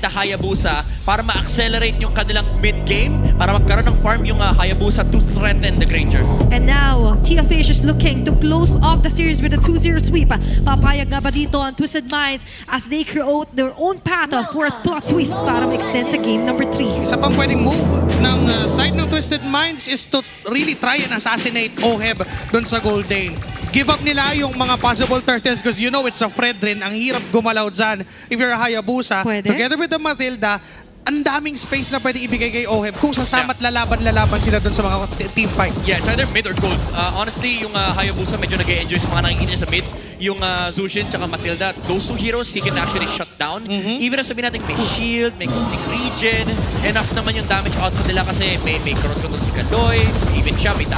Hayabusa para ma-accelerate yung kanilang mid-game para magkaroon ng farm yung Hayabusa to threaten the Granger. And now, TFH is looking to close off the series with a 2-0 sweep. Papayag nga ba dito ang Twisted Minds as they create their own path for a plot twist para ma-extend sa game number 3. Isa pang pwedeng move ng side ng Twisted Minds is to really try and assassinate Oheb dun sa Goldane. Give up nila yung mga possible turtles because you know it's a Fredrin. Ang hirap gumalaw dyan if you're a Hayabusa. Pwede. Together with the Matilda, ang daming space na pwede ibigay kay Oheb kung sasama't lalaban sila dun sa mga team fight. Yeah, it's either mid or gold. Honestly, yung Hayabusa medyo nag-e-enjoy sa mga nakikita niya sa mid. Yung Zushin tsaka Matilda, those two heroes he can actually shut down. Even if sabihin natin may shield, may quick regen, enough naman yung damage output nila kasi may cross control si Kaloy, even siya, may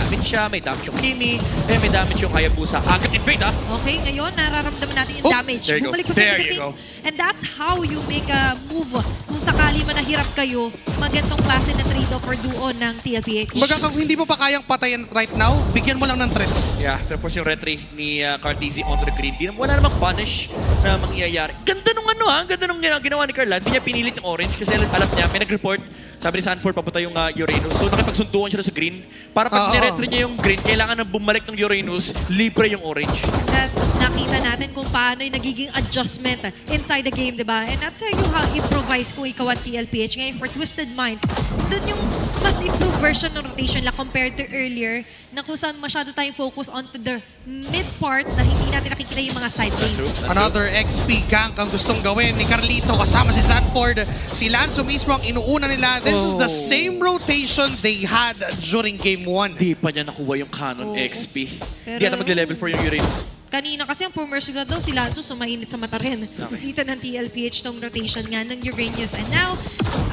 damage yung Kimi, may damage yung Hayabusa. Agad invade Okay, ngayon nararamdaman natin yung damage. there you go. Bumalik pa sa There you everything. go. And that's how you make a move. Kung sakali man nahirap kayo, magandang klase na trade-off or duo ng TLPH. Kumbaga kung hindi mo pa kayang patayan right now, bigyan mo lang ng threat. Yeah, tapos yung retry ni Carteezy onto the green. Wala namang punish na mangyayari. Ganda nung ganda nung ginawa ni Carla. Hindi niya pinilit yung orange kasi alam niya, may nag-report. Sabi ni Sanford, papunta yung Uranus. So nakipagsunduan siya sa green. Para pag niretry niya yung green, kailangan na bumalik ng Uranus, libre yung orange. That nakita natin kung paano yung nagiging adjustment inside the game, di ba? And that's how you improvise kung ikaw ang TLPH. Ngayon, for Twisted Minds, doon yung mas improved version ng rotation lang compared to earlier na kung saan masyado tayong focus onto the mid part na hindi natin nakikita yung mga side lanes. Another XP gank ang gustong gawin ni Carlito kasama si Sanford. Si Lanzo mismo ang inuuna nila. This is the same rotation they had during game 1. Di pa niya nakuha yung Canon XP. Pero- Di ata magle-level 4 yung Uranus. Kanina kasi ang Pumersuga daw, si Lanzo sumainit sa mata rin. Kita ng TLPH tong rotation nga ng Uranus. And now,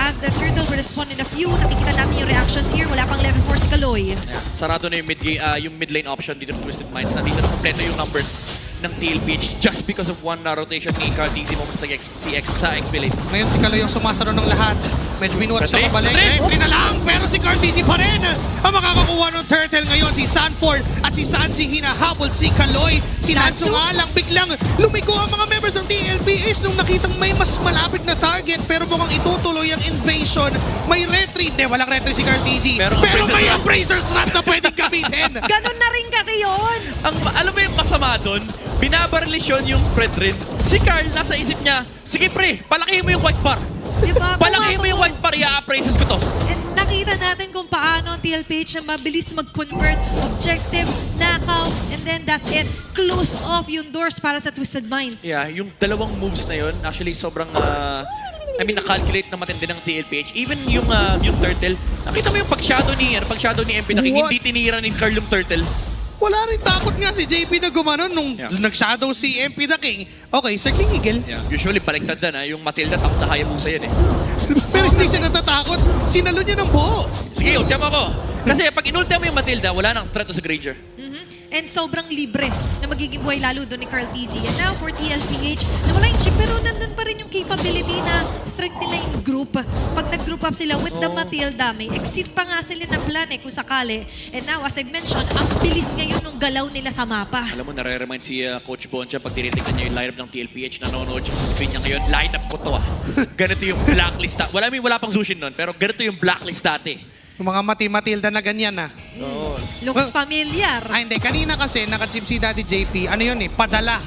as the turtle will respond in a few, nakikita natin yung reactions here. Wala pang level 4 si Kaloy. Yeah. Sarado na yung mid lane option dito ng Twisted Minds. Nandito na kompleto yung numbers ng TLPH just because of one rotation ni Carteezy moment sa XP lane. Ngayon si Kaloy yung sumasaro ng lahat. Medyo binuhat sa Retry, kabalik. retry. Retry na lang, pero si Carteezy pa rin ang makakakuha ng turtle ngayon. Si Sanford at si Sanji hinahabol si Kaloy. Si Lanzo nga lang biglang lumiko ang mga members ng TLPH nung nakitang may mas malapit na target pero mukhang itutuloy ang invasion. May retry. Hindi, walang retry si Carteezy. Pero may Appraiser appraiser slot na pwedeng gamitin. Ganun na rin kasi yon. Alam mo yung masama doon? Binabarlisyon yung Fredrin. Si Carl, nasa isip niya, sige pre, palakihin mo yung white bar. Diba? Palakihin mo yung white bar, i-appraises ko to. And nakita natin kung paano ang TLPH na mabilis mag-convert, objective, knockout, and then that's it. Close off yung doors para sa Twisted Minds. Yeah, yung dalawang moves na yun, actually sobrang, na-calculate na matindi ng TLPH. Even yung turtle, nakita mo yung pag-shadow ni MP Daking, What? hindi tinira ni Carl yung turtle. Wala rin takot nga si JP na gumanon nung nag-shadow si MP the King. Okay, sagling igil. Yeah. Usually, baliktad na yung Matilda tapos sa Hayabusa yan eh. Pero hindi siya natatakot. Sinalo niya ng buo. Sige, ultiam ako. Kasi pag inultiam mo yung Matilda, wala nang threat to sa Granger. And sobrang libre na magiging buhay lalo doon ni Carteezy. And now for TLPH, nawala yung chip pero nandun pa rin yung capability na strength nila yung group. Pag nag-group up sila with the Matilda, may exit pa nga sila na plan kung sakali. And now, as I mentioned, ang bilis ngayon ng galaw nila sa mapa. Alam mo, nare-remind si Coach Boncha pag tinitignan niya yung lineup ng TLPH na nanonood siya sa screen niya ngayon. Lineup ko to Ganito yung blacklist. Wala pang Zushin nun, pero ganito yung blacklist dati. Yung mga Matilda na ganyan na. Looks familiar. Ay hindi, kanina kasi naka-chip si Daddy JP, ano yun eh, padala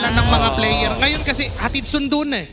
ng mga player. Ngayon kasi hatid sundo na eh.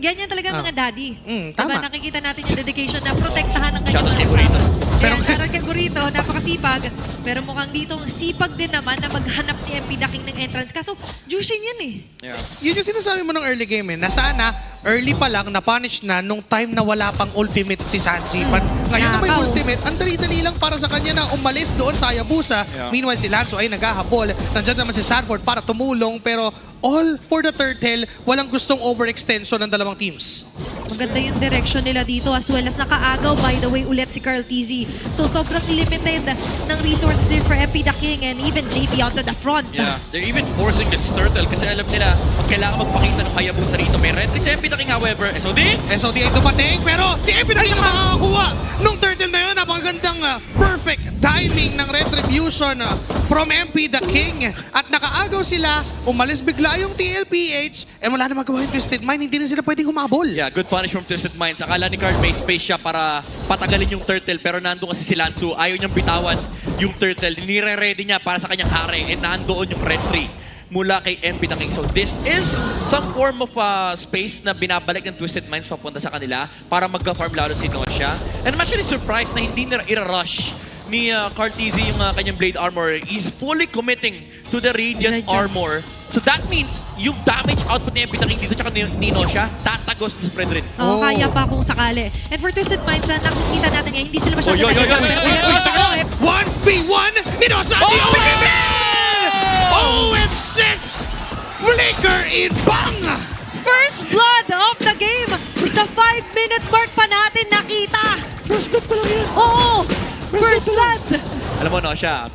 Ganyan talaga mga daddy. Tama. Diba, nakikita natin yung dedication na protektahan ng Shoutout kay kanyang Burrito. Pero shoutout kay Burrito, napakasipag. Pero mukhang dito sipag din naman na maghanap ni MP Daking ng entrance. Kaso, Jushin yan eh. Yeah. Yun yung sinasabi mo ng early game eh, na sana early pa lang na-punish na nung time na wala pang ultimate si Sanji. Ngayon na may Nakaw. ultimate, ang dali-dali lang para sa kanya na umalis doon sa Hayabusa. Yeah. Meanwhile, si Lanzo ay naghahabol. Nandiyan naman si Sanford para tumulong pero all for the turtle, walang gustong overextension ng dalawang teams. Maganda yung direction nila dito as well as nakaagaw by the way ulit si Carteezy. So sobrang limited ng resources din for MP Daking and even JP out to the front. Yeah, they're even forcing this turtle kasi alam nila pag kailangan magpakita ng Hayabusa rito. May retry si MP Daking however, SOD? SOD ay dumating pero si MP na yung makakakuha nung turtle na yun. napakagandang perfect timing ng retribution from MP the King. At nakaagaw sila, umalis bigla yung TLPH, wala na magawa yung Twisted Mind, hindi na sila pwedeng humabol. Yeah, good punish from Twisted Minds. Akala ni Card may space siya para patagalin yung turtle, pero nandun kasi si Lanzu. Ayaw niyang bitawan yung turtle. Nire-ready niya para sa kanyang hare, and nandoon yung red tree mula kay MP the King. So this is some form of space na binabalik ng Twisted Minds papunta sa kanila para magka-farm lalo si Nosha. And I'm actually surprised na hindi nila ira-rush ni Carteezy yung kanyang Blade Armor. He's fully committing to the Radiant Armor. So that means yung damage output ni MP the King dito tsaka ni Nosha, tatagos sa spread rin. Oo, kaya pa kung sakali. And for Twisted Minds, nakikita natin ngayon, hindi sila masyadong nag-example. 1v1, Ninosa at OM! OM6! Flicker in bang! First blood of the game! Sa 5-minute mark pa natin nakita! First blood pa lang yan. Oo! First blood! Alam mo, Nosha,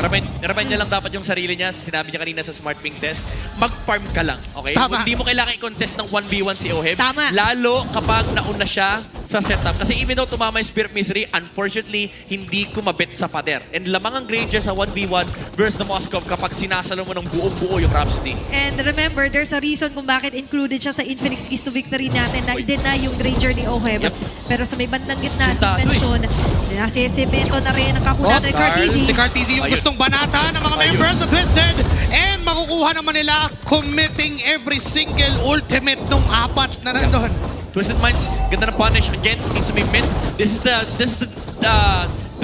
remind niya lang dapat yung sarili niya. Sinabi niya kanina sa Smart Ping Test, mag-farm ka lang, okay? Tama. Hindi mo kailangan i-contest ng 1v1 si Oheb. Tama. Lalo kapag nauna siya sa setup. Kasi even though tumama yung Spirit Misery, unfortunately, hindi kumabit sa pader. And lamang ang Granger sa 1v1 versus the Moskov kapag sinasalo mo ng buong-buo yung Rhapsody. And remember, there's a reason kung bakit included siya sa Infinix Keys to Victory natin na i-deny yung Granger ni Oheb. Yep. Pero sa may bandang gitna, si Sintado mention, nasisimento na rin ang kakunan ni Carteezy. Si Carteezy yung Ayun. gustong banata ng mga members of Twisted. And makukuha naman nila committing every single ultimate nung apat na nandun. Twisted Minds, ganda ng punish. Again, needs to be mid. This is the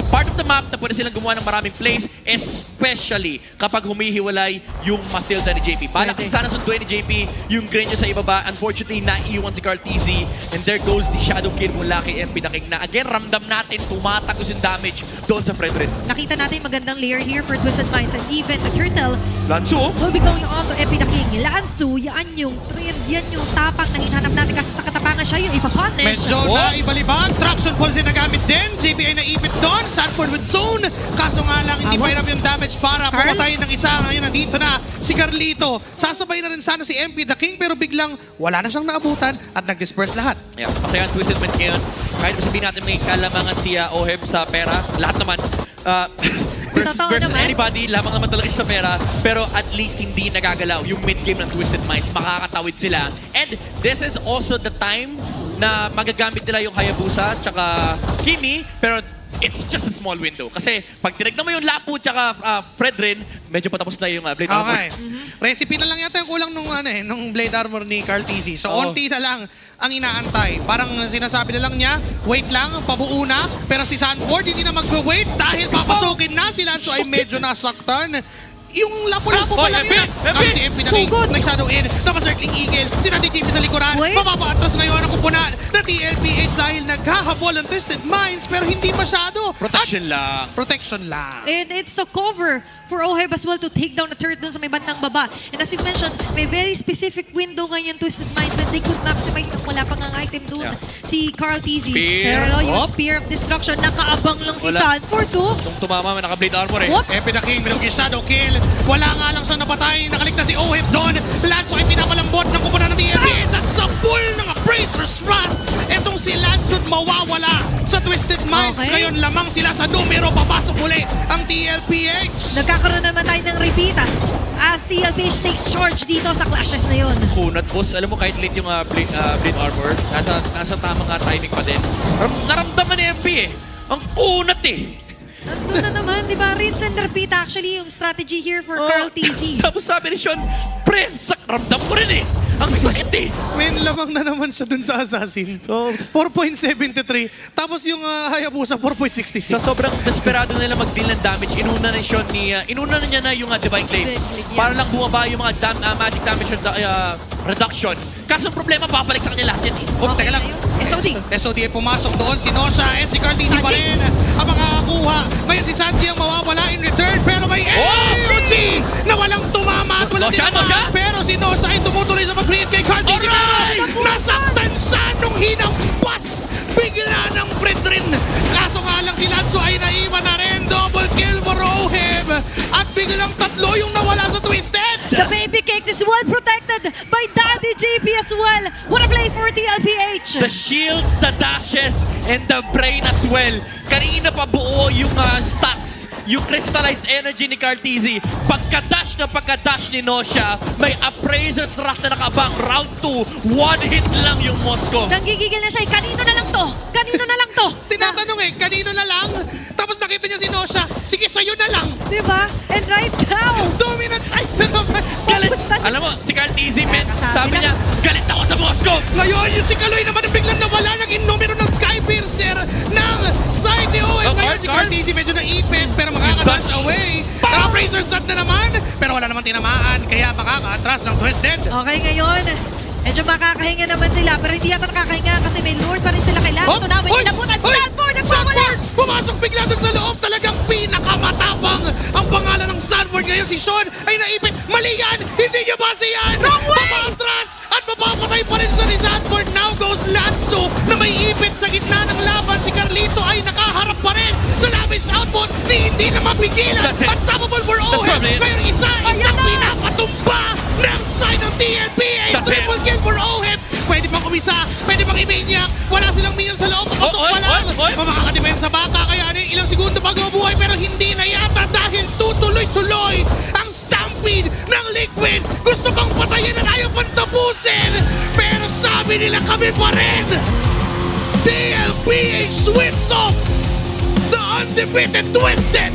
part of the map na pwede silang gumawa ng maraming plays, especially kapag humihiwalay yung Matilda ni JP. Balak Pwede. sana sunduin ni JP yung Granger sa ibaba. Unfortunately, naiiwan si Carteezy. And there goes the Shadow Kill mula kay MP the King na again, ramdam natin, tumatagos yung damage doon sa Fredrin. Nakita natin yung magandang layer here for Twisted Minds and even the Turtle Lanzu, will be going on to Epi the King. Lanzu, yan yung trend, yan yung tapak na hinahanap natin kasi sa katapangan siya yung ipapunish. Medyo na ibalibag. Traction pulse din nagamit din. JP ay naipit doon. Sanford with zone. Kaso nga lang, hindi pa yung damage para Carl? pumatayin ng isa. Ngayon, nandito na si Carlito. Sasabay na rin sana si MP the King pero biglang wala na siyang naabutan at nag-disperse lahat. yeah, masaya ang Twisted Minds ngayon. Kahit sabihin natin may kalamangan si Oheb sa pera, lahat naman. Totoo Versus naman. anybody, lamang naman talaga siya sa pera. Pero at least hindi nagagalaw yung mid-game ng Twisted Minds. Makakatawid sila. And this is also the time na magagamit nila yung Hayabusa tsaka Kimi. Pero it's just a small window. Kasi pag tinignan mo yung Lapu tsaka Fredrin, medyo patapos na yung Blade Armor. Okay. Recipe na lang yata yung kulang nung Blade Armor ni Carteezy. So, Oo. onti na lang ang inaantay. Parang sinasabi na lang niya, wait lang, pabuo na. Pero si Sanford hindi na mag-wait dahil papasukin na. Si Lanzo ay medyo nasaktan. Yung lapo-lapo pa lang yan. Ay, si MP na King, Sugod. nag-shadow in, naka-circling eagle, sinadiktipi sa likuran, Wait. mapapaatras ngayon ang kupunan na TLPH dahil naghahabol ang Twisted Minds pero hindi masyado. Protection lang. Protection lang. And it's a cover for Oheb as well to take down the turret dun sa may bandang baba. And as you mentioned, may very specific window ngayon Twisted Minds that they could maximize nang wala pang ang item dun. Yeah. Si Carteezy. Spear. Pero yung Op. Spear of Destruction, nakaabang lang si Wala. Sanford to. Kung tumama, may naka-Blade Armor eh. What? MP the King, binug yung shadow kill. Wala nga lang siyang napatay. Nakaligtas si Oheb doon. Lanzo ay pinapalambot ng kupunan ng TLPH at sa pool ng Appraiser's Wrath. Etong si Lanzo mawawala sa Twisted Minds. Okay. Ngayon lamang sila sa numero. Papasok uli ang TLPH. Nagkakaroon naman tayo ng repeat as TLPH takes charge dito sa clashes na yun. Kunat, boss. Alam mo, kahit late yung Blade Armor, nasa tamang timing pa din. Naramdaman ni MP eh. Ang kunat eh. Nandun na naman, di ba? Rinse and repeat actually yung strategy here for Carteezy. Tapos sabi ni Sean, pre, ramdam ko rin eh. Ang sakit eh. Men, lamang na naman siya dun sa Assassin. So, 4.73. Tapos yung Hayabusa, 4.66. sa sobrang desperado nila mag-deal ng damage, inuna na Sean inuna na niya na yung Divine Claim. Divine Claim, yeah. Para lang bumaba yung mga magic damage reduction. Kaso ang problema, babalik sa kanya lahat yan eh. Oh, teka lang. SOD. SOD ay pumasok doon. Si Nosha and si Carteezy pa Sanji. rin ang makakakuha. Ngayon si Sanji ang mawawala in return. Pero may SOG na walang tumama at walang Nosha, tinama. Nosha. Pero si Nosha ay tumutuloy sa mag-create kay Carteezy. Alright! Pero nasaktan siya nung hinampas. Bigla ng Fredrin. Kaso nga lang si Lanzo ay naiwan na rin. Double kill for Oheb. At biglang tatlo yung nawala sa Twisted. The baby cakes is well protected by Daddy JP as well. What a play for TLPH. The shields, the dashes, and the brain as well. Kanina pa buo yung stacks, yung crystallized energy ni Carteezy. Pagka-dash ni Nosha, may Appraiser's Rush na nakabang. Round 2, one hit lang yung Moscow. Nanggigigil na siya. Kanino na lang to? Kanino na lang to? Tinatanong kanino na lang? Tapos nakita niya si Nosha, sige sa'yo na lang. Diba? And right now, Dominant size na naman. Galit. Alam mo, si Carteezy, sabi niya, galit ako sa Moscow. Ngayon, yung si Kaloy naman biglang nawala ng in-numero ng Skypiercer ng side ni Owen. Oh, Ngayon si Carl. Carteezy medyo naipit pero makakadash away. Appraiser shot na naman pero wala namang tinamaan kaya makaka-atras ng Twisted. okay ngayon. Medyo makakahinga naman sila pero hindi yata nakakahinga kasi may lord pa rin sila kailangan. Ito na, may inabutan si Sanford. Nagpapala! Pumasok bigla dun sa loob. Talagang pinakamatapang ang pangalan ng Sanford. Ngayon si Sean ay naipit. Mali yan! Hindi niya base yan! Wrong way! Papatras at mapapatay pa rin siya ni Sanford. Now goes Lanzo na may ipit sa gitna ng laban. Si Carlito ay nakaharap pa rin sa lavish output ni hindi na mapigilan. That's it. Unstoppable for That's Owen. probably it. Ngayon isang pinapatumba ng side ng TLPA. That's it. Triple kill for Owen. Pwede pang kumisa, pwede pang i-maniac. Wala silang minion sa loob. Pasok pa lang. Makakadepensa baka kaya ilang segundo bago mabuhay pero hindi na yata dahil tutuloy-tuloy ang stampede ng Liquid. Gusto pang patayin at ayaw pang tapusin. Pero sabi nila kami pa rin. DLPH sweeps off the undefeated Twisted.